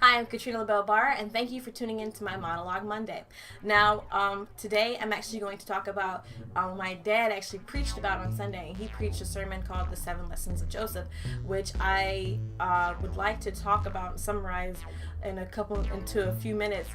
Hi, I'm Katrina LaBelle Barr, and thank you for tuning in to my Monologue Monday. Now, today I'm actually going to talk about my dad actually preached about on Sunday. He preached a sermon called The 7 Lessons of Joseph, which I would like to talk about and summarize into a few minutes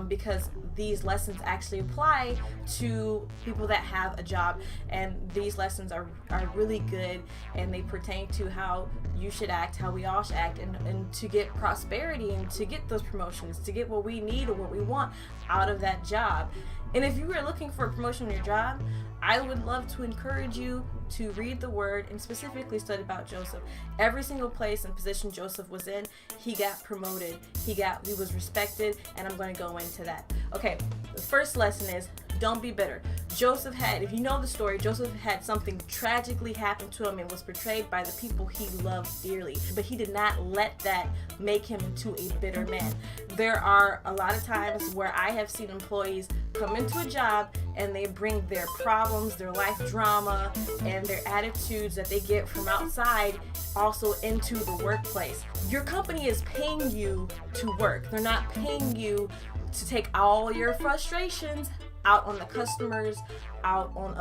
because these lessons actually apply to people that have a job, and these lessons are really good, and they pertain to how you should act, how we all should act, and to get prosperity and to get those promotions, to get what we need or what we want out of that job. And if you are looking for a promotion in your job, I would love to encourage you to read the word and specifically study about Joseph. Every single place and position Joseph was in, he got promoted. He was respected, and I'm going to go into that. Okay, the first lesson is don't be bitter. Joseph had, if you know the story, Joseph had something tragically happen to him and was betrayed by the people he loved dearly. But he did not let that make him into a bitter man. There are a lot of times where I have seen employees come into a job and they bring their problems, their life drama, and their attitudes that they get from outside also into the workplace. Your company is paying you to work. They're not paying you to take all your frustrations out on the customers, out on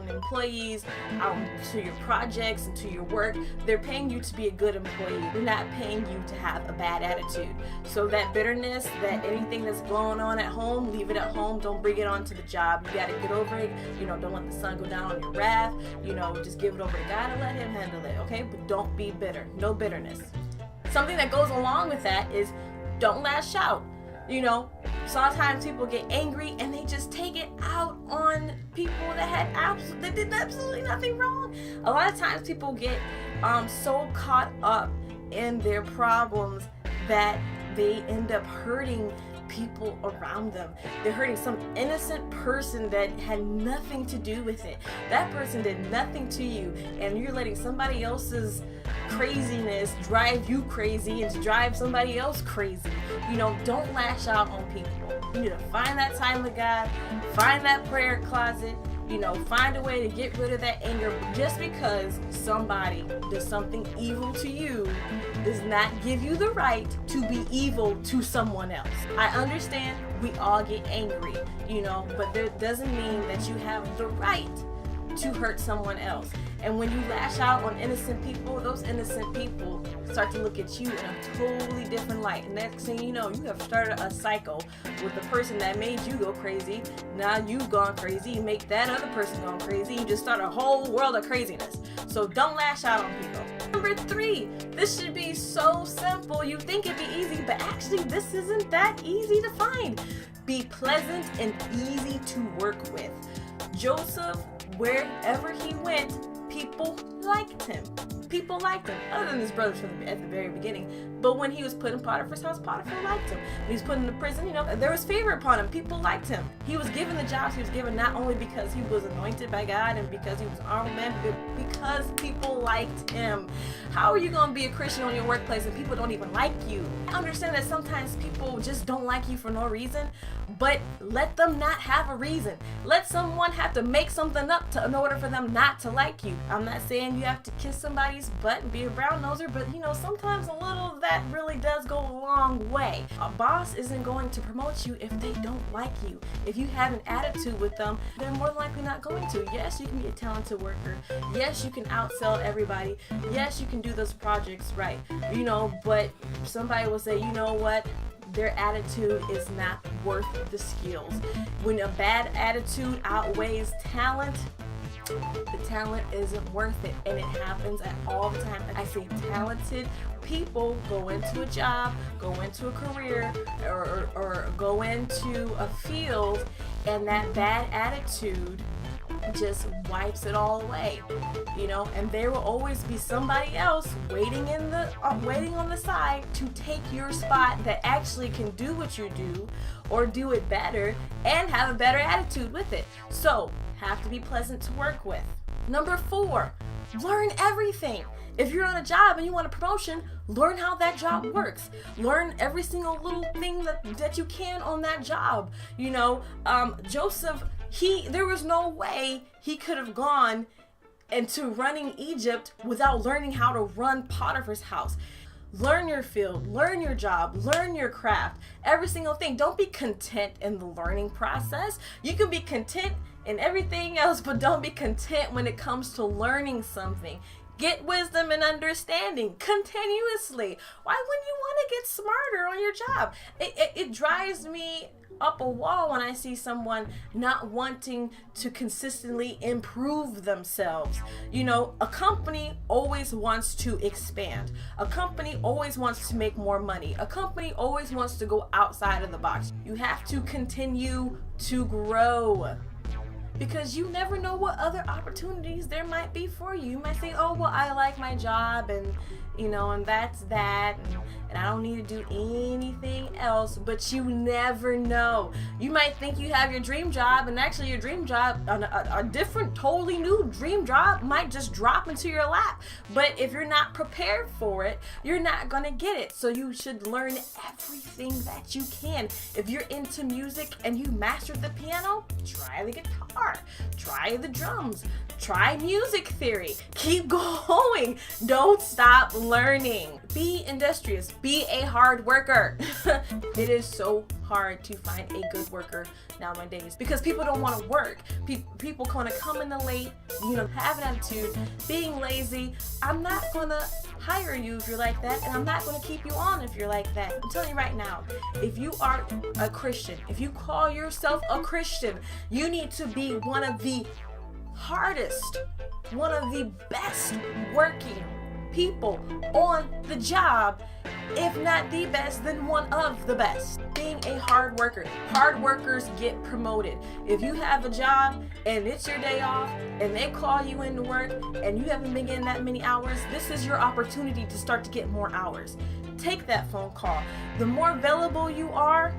employees, out to your projects and to your work. They're paying you to be a good employee. They're not paying you to have a bad attitude. So that bitterness, that anything that's going on at home, leave it at home. Don't bring it onto the job. You gotta get over it. Don't let the sun go down on your wrath. Just give it over to God and let Him handle it, okay? But don't be bitter. No bitterness. Something that goes along with that is don't lash out. Sometimes people get angry and they just take it out on people that did absolutely nothing wrong. A lot of times people get so caught up in their problems that they end up hurting people around them. They're hurting some innocent person that had nothing to do with it. That person did nothing to you, and you're letting somebody else's craziness drive you crazy and to drive somebody else crazy. Don't lash out on people. You need to find that time with God, find that prayer closet, find a way to get rid of that anger. Just because somebody does something evil to you does not give you the right to be evil to someone else. I understand we all get angry, but that doesn't mean that you have the right to hurt someone else. And when you lash out on innocent people, those innocent people start to look at you in a totally different light. And next thing you know, you have started a cycle with the person that made you go crazy. Now you've gone crazy. You make that other person go crazy. You just start a whole world of craziness. So don't lash out on people. Number 3, this should be so simple. You think it'd be easy, but actually this isn't that easy to find. Be pleasant and easy to work with. Joseph, wherever he went, people liked him. People liked him, other than his brothers at the very beginning. But when he was put in Potiphar's house, Potiphar liked him. When he was put into prison, there was favor upon him. People liked him. He was given the jobs he was given not only because he was anointed by God and because he was an honorable man, but because people liked him. How are you going to be a Christian on your workplace and people don't even like you? I understand that sometimes people just don't like you for no reason, but let them not have a reason. Let someone have to make something up in order for them not to like you. I'm not saying you have to kiss somebody's butt and be a brown noser, but sometimes a little of that really does go a long way. A boss isn't going to promote you if they don't like you. If you have an attitude with them, they're more than likely not going to. Yes, you can be a talented worker. Yes, you can outsell everybody. Yes, you can do those projects right. But somebody will say, you know what? Their attitude is not worth the skills. When a bad attitude outweighs talent, the talent isn't worth it, and it happens at all the time. I see talented people go into a job, go into a career, or go into a field, and that bad attitude just wipes it all away, and there will always be somebody else waiting on the side to take your spot that actually can do what you do or do it better and have a better attitude with it. So have to be pleasant to work with. Number 4, learn everything. If you're on a job and you want a promotion, learn how that job works. Learn every single little thing that you can on that job. Joseph, there was no way he could have gone into running Egypt without learning how to run Potiphar's house. Learn your field, learn your job, learn your craft, every single thing. Don't be content in the learning process. You can be content in everything else, but don't be content when it comes to learning something. Get wisdom and understanding continuously. Why wouldn't you want to get smarter on your job? It drives me up a wall when I see someone not wanting to consistently improve themselves. You know, a company always wants to expand. A company always wants to make more money. A company always wants to go outside of the box. You have to continue to grow, because you never know what other opportunities there might be for you. You might say, oh, well, I like my job, and and that's that, and I don't need to do anything else. But you never know. You might think you have your dream job, and actually your dream job, a different, totally new dream job might just drop into your lap. But if you're not prepared for it, you're not gonna get it. So you should learn everything that you can. If you're into music and you mastered the piano, try the guitar, try the drums, try music theory. Keep going. Don't stop learning. Be industrious. Be a hard worker. It is so hard to find a good worker nowadays because people don't want to work. People kind of coming in late, have an attitude, being lazy. I'm not gonna hire you if you're like that, and I'm not gonna keep you on if you're like that. I'm telling you right now, if you are a Christian, if you call yourself a Christian, you need to be one of the hardest, one of the best working people on the job, if not the best, then one of the best. Being a hard worker. Hard workers get promoted. If you have a job and it's your day off and they call you into work and you haven't been getting that many hours, this is your opportunity to start to get more hours. Take that phone call. The more available you are,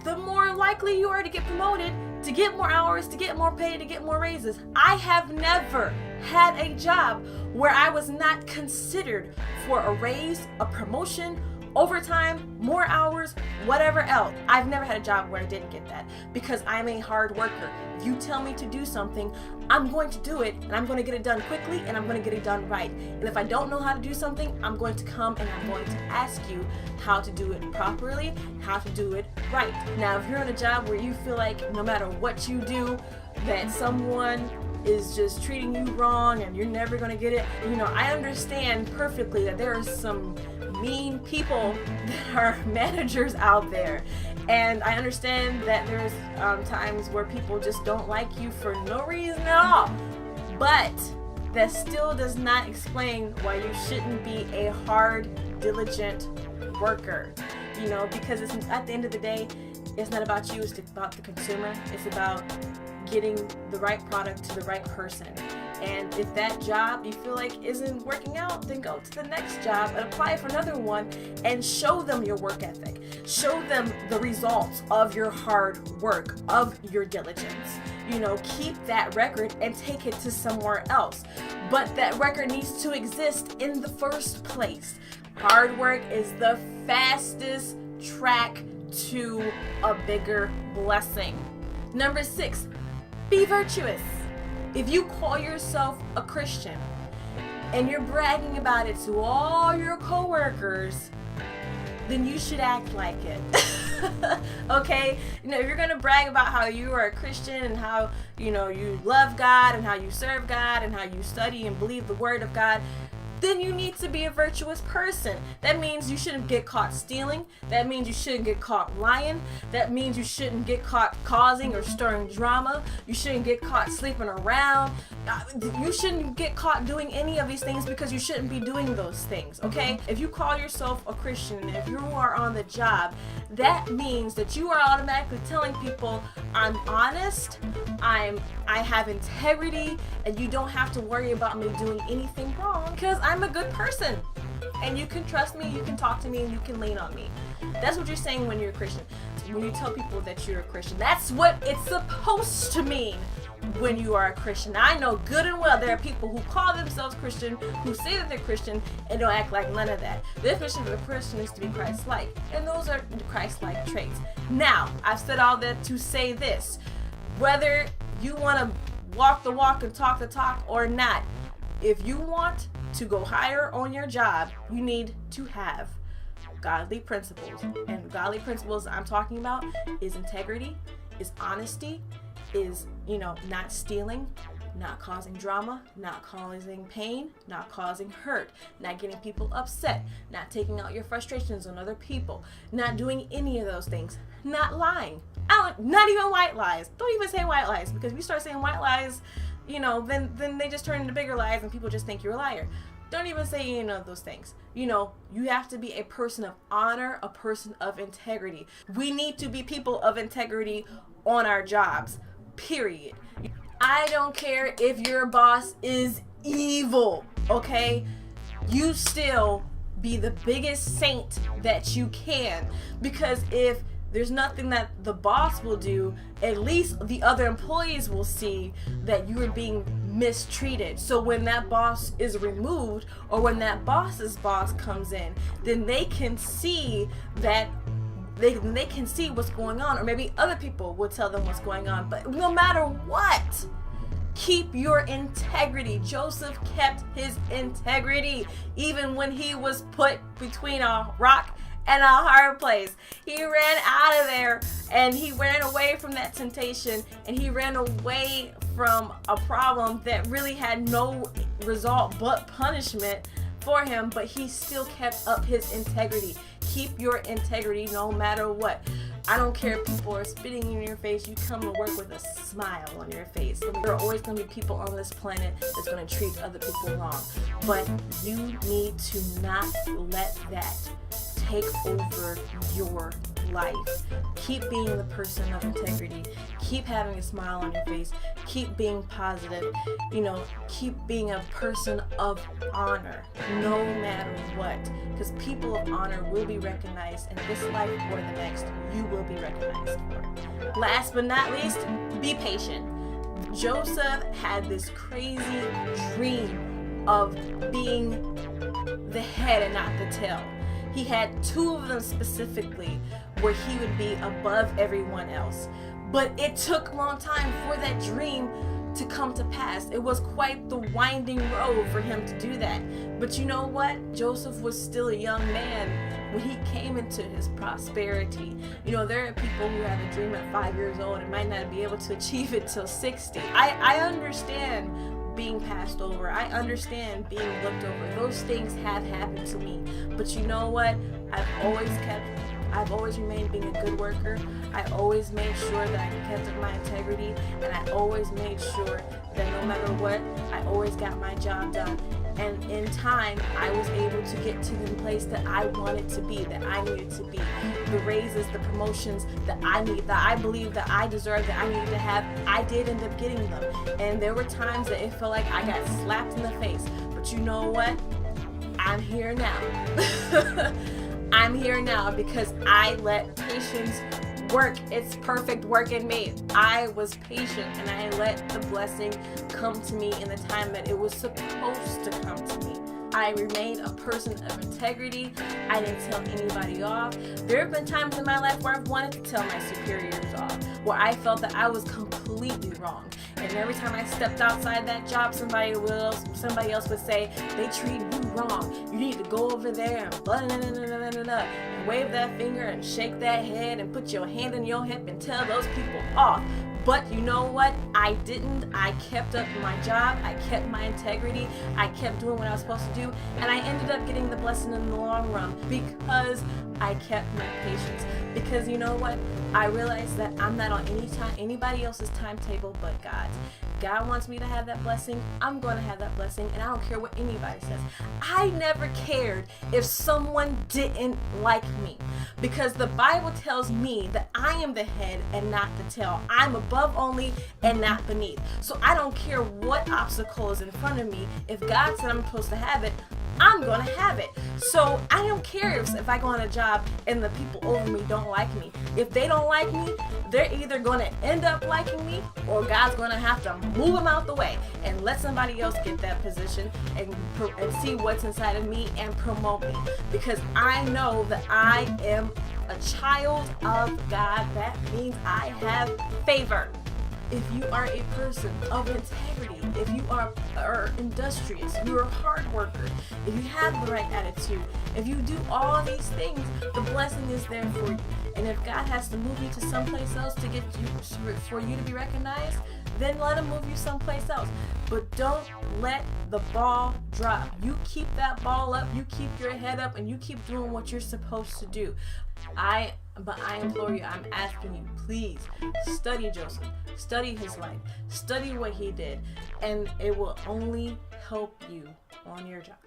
the more likely you are to get promoted, to get more hours, to get more pay, to get more raises. I have never had a job where I was not considered for a raise, a promotion, overtime, more hours, whatever else. I've never had a job where I didn't get that because I'm a hard worker. If you tell me to do something, I'm going to do it, and I'm going to get it done quickly, and I'm going to get it done right. And if I don't know how to do something, I'm going to come and I'm going to ask you how to do it properly, how to do it right. Now, if you're in a job where you feel like no matter what you do, that someone is just treating you wrong and you're never going to get it, I understand perfectly that there are some mean people that are managers out there, and I understand that there's times where people just don't like you for no reason at all, but that still does not explain why you shouldn't be a hard, diligent worker, because it's, at the end of the day, it's not about you, it's about the consumer. It's about getting the right product to the right person. And if that job you feel like isn't working out, then go to the next job and apply for another one and show them your work ethic. Show them the results of your hard work, of your diligence. Keep that record and take it to somewhere else. But that record needs to exist in the first place. Hard work is the fastest track to a bigger blessing. Number 6, be virtuous. If you call yourself a Christian and you're bragging about it to all your coworkers, then you should act like it. Okay? If you're going to brag about how you are a Christian and how, you love God and how you serve God and how you study and believe the word of God, then you need to be a virtuous person. That means you shouldn't get caught stealing. That means you shouldn't get caught lying. That means you shouldn't get caught causing or stirring drama. You shouldn't get caught sleeping around. You shouldn't get caught doing any of these things because you shouldn't be doing those things, okay? If you call yourself a Christian, if you are on the job, that means that you are automatically telling people, I'm honest, I have integrity, and you don't have to worry about me doing anything wrong because I'm a good person. And you can trust me, you can talk to me, and you can lean on me. That's what you're saying when you're a Christian. When you tell people that you're a Christian, that's what it's supposed to mean when you are a Christian. I know good and well there are people who call themselves Christian, who say that they're Christian, and don't act like none of that. The definition of a Christian is to be Christ-like, and those are Christ-like traits. Now, I've said all that to say this. Whether you want to walk the walk and talk the talk or not, If you want to go higher on your job, you need to have godly principles. And godly principles I'm talking about is integrity, is honesty, is, not stealing, not causing drama, not causing pain, not causing hurt, not getting people upset, not taking out your frustrations on other people, not doing any of those things, not lying. Not even white lies. Don't even say white lies, because if you start saying white lies, then they just turn into bigger lies and people just think you're a liar. Don't even say any of those things. You have to be a person of honor, a person of integrity. We need to be people of integrity on our jobs, period. I don't care if your boss is evil, okay? You still be the biggest saint that you can, because if there's nothing that the boss will do, at least the other employees will see that you are being mistreated. So when that boss is removed, or when that boss's boss comes in, then they can see that they can see what's going on, or maybe other people will tell them what's going on. But no matter what, keep your integrity. Joseph kept his integrity even when he was put between a rock and a hard place. He ran out of there, and he ran away from that temptation, and he ran away from a problem that really had no result but punishment for him, but he still kept up his integrity. Keep your integrity no matter what. I don't care if people are spitting in your face, you come to work with a smile on your face. There are always going to be people on this planet that's going to treat other people wrong, but you need to not let that take over your life. Keep being the person of integrity. Keep having a smile on your face. Keep being positive. Keep being a person of honor no matter what. Because people of honor will be recognized in this life or the next. You will be recognized for. Last but not least, be patient. Joseph had this crazy dream of being the head and not the tail. He had 2 of them specifically where he would be above everyone else. But it took a long time for that dream to come to pass. It was quite the winding road for him to do that. But you know what? Joseph was still a young man when he came into his prosperity. There are people who have a dream at 5 years old and might not be able to achieve it till 60. I understand being passed over. I understand being looked over. Those things have happened to me. But you know what? I've always remained being a good worker. I always made sure that I kept up my integrity, and I always made sure that no matter what, I always got my job done. And in time, I was able to get to the place that I wanted to be, that I needed to be. The raises, the promotions that I need, that I believe that I deserve, that I needed to have, I did end up getting them. And there were times that it felt like I got slapped in the face. But you know what? I'm here now. I'm here now because I let patience work its perfect work in me. I was patient, and I let the blessing come to me in the time that it was supposed to come to me. I remained a person of integrity. I didn't tell anybody off. There have been times in my life where I've wanted to tell my superiors off, where I felt that I was completely wrong. And every time I stepped outside that job, somebody else would say, they treated you wrong. You need to go over there and blah, blah, blah, blah, blah, blah, and wave that finger and shake that head and put your hand on your hip and tell those people off. But you know what? I didn't. I kept up my job. I kept my integrity. I kept doing what I was supposed to do. And I ended up getting the blessing in the long run because I kept my patience. Because you know what? I realized that I'm not on anybody else's timetable but God's. God wants me to have that blessing. I'm going to have that blessing, and I don't care what anybody says. I never cared if someone didn't like me, because the Bible tells me that I am the head and not the tail. I'm above only and not beneath. So I don't care what obstacle is in front of me. If God said I'm supposed to have it, I'm going to have it. So I don't care if I go on a job and the people over me don't like me. If they don't like me, they're either going to end up liking me, or God's going to have to move them out the way and let somebody else get that position and see what's inside of me and promote me. Because I know that I am a child of God. That means I have favor. if you are a person of integrity, if you are industrious, you're a hard worker, if you have the right attitude, if you do all of these things, the blessing is there for you. And if God has to move you to someplace else to get you, for you to be recognized, then let him move you someplace else. But don't let the ball drop. You keep that ball up, you keep your head up, and you keep doing what you're supposed to do. But I implore you, I'm asking you, please study Joseph, study his life, study what he did, and it will only help you on your job.